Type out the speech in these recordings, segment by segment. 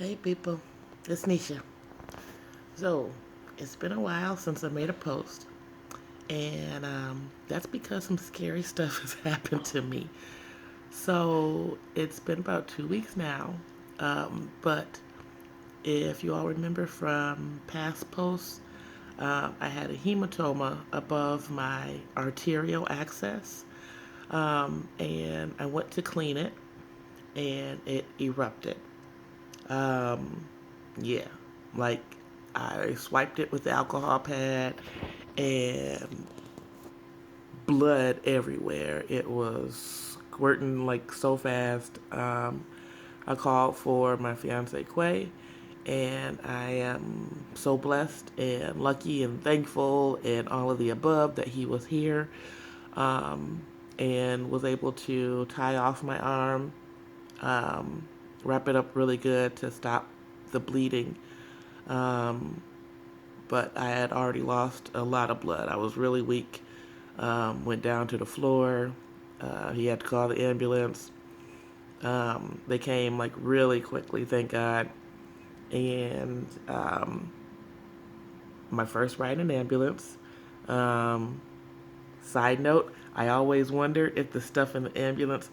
Hey people, it's Nisha. So, it's been a while since I made a post, and that's because some scary stuff has happened to me. So, it's been about 2 weeks now, but if you all remember from past posts, I had a hematoma above my arterial access, and I went to clean it, and it erupted. Um, yeah, like I swiped it with the alcohol pad and blood everywhere. It was squirting like so fast. I called for my fiance Quay, and I am so blessed and lucky and thankful and all of the above that he was here, um, and was able to tie off my arm, um, wrap it up really good to stop the bleeding. Um, but I had already lost a lot of blood. I was really weak. Went down to the floor. He had to call the ambulance. They came like really quickly, thank God. And my first ride in an ambulance. Um, Side note, I always wonder if the stuff in the ambulance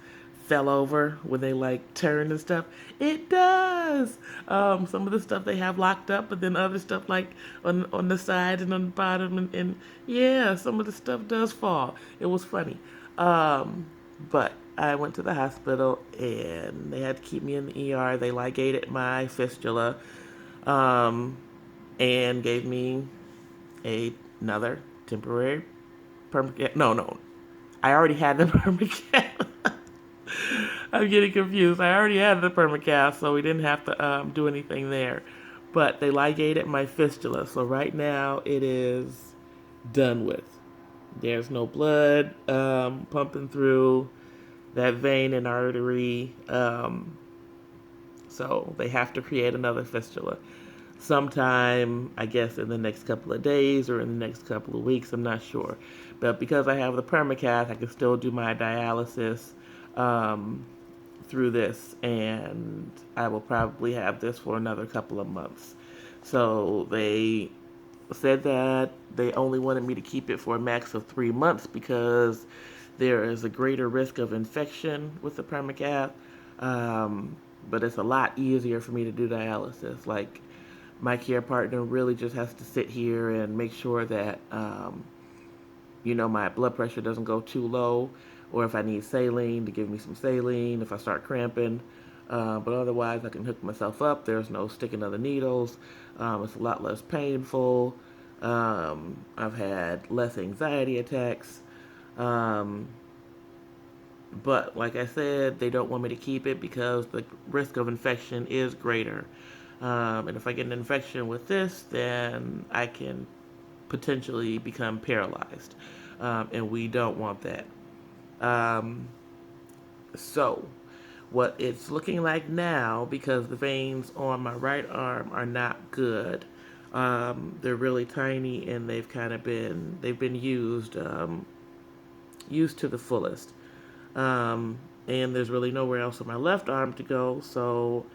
fell over when they like turn and stuff. It does. Some of the stuff they have locked up, but then other stuff like on the side and on the bottom, and yeah, some of the stuff does fall. It was funny. But I went to the hospital and they had to keep me in the ER. They ligated my fistula, um, and gave me another temporary permanent. No, no, I already had the permacast. I'm getting confused. I already had the permacast, so we didn't have to do anything there. But they ligated my fistula, so right now it is done with. There's no blood pumping through that vein and artery, so they have to create another fistula sometime, I guess, in the next couple of days or in the next couple of weeks. I'm not sure. But because I have the permacath, I can still do my dialysis um, through this, and I will probably have this for another couple of months. So they said that they only wanted me to keep it for a max of 3 months because there is a greater risk of infection with the permacath. Um, but it's a lot easier for me to do dialysis. Like, my care partner really just has to sit here and make sure that, my blood pressure doesn't go too low, or if I need saline, to give me some saline if I start cramping. But otherwise, I can hook myself up. There's no sticking of the needles. It's a lot less painful. I've had less anxiety attacks. Um, but like I said, they don't want me to keep it because the risk of infection is greater. And if I get an infection with this, then I can potentially become paralyzed. And we don't want that. Um, so, what it's looking like now, because the veins on my right arm are not good, they're really tiny and they've been used to the fullest. And there's really nowhere else on my left arm to go, so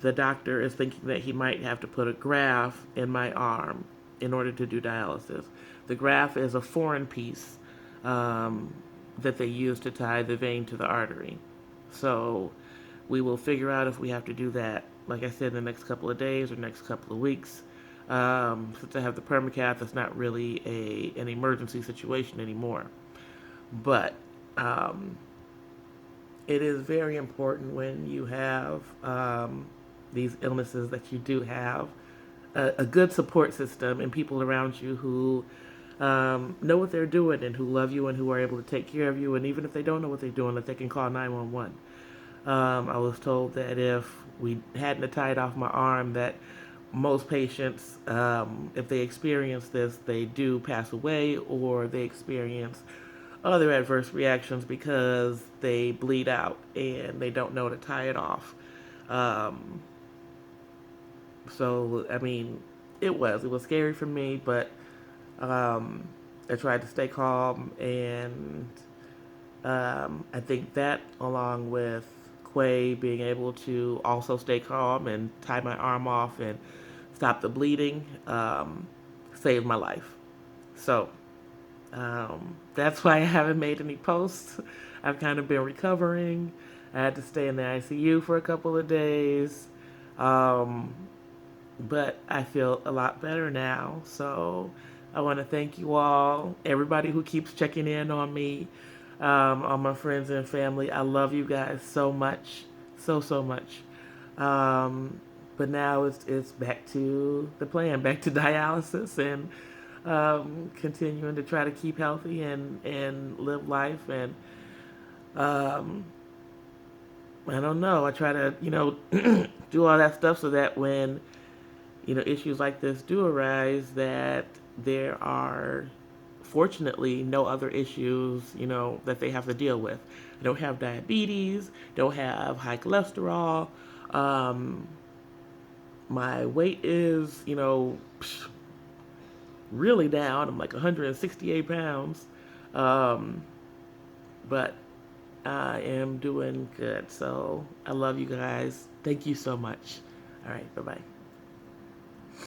the doctor is thinking that he might have to put a graft in my arm in order to do dialysis. The graft is a foreign piece um, that they use to tie the vein to the artery. So we will figure out if we have to do that, like I said, in the next couple of days or next couple of weeks. Since I have the permacath, it's not really an emergency situation anymore. But it is very important when you have these illnesses that you do have a good support system and people around you who know what they're doing and who love you and who are able to take care of you. And even if they don't know what they're doing, that they can call 911. I was told that if we hadn't tied off my arm, that most patients, if they experience this, they do pass away or they experience other adverse reactions because they bleed out and they don't know to tie it off. Um, so, I mean, it was scary for me, but I tried to stay calm, and I think that, along with Quay being able to also stay calm and tie my arm off and stop the bleeding saved my life. So that's why I haven't made any posts. I've kind of been recovering. I had to stay in the ICU for a couple of days. Um, but I feel a lot better now. So I want to thank you all, everybody who keeps checking in on me, all my friends and family. I love you guys so much, so much. Um, but now it's back to the plan, back to dialysis and continuing to try to keep healthy and live life. And um, I don't know. I try to do all that stuff so that when issues like this do arise, that there are fortunately no other issues, that they have to deal with. I don't have diabetes, don't have high cholesterol. My weight is, really down. I'm like 168 pounds. Um, but I am doing good. So I love you guys. Thank you so much. All right. Bye-bye.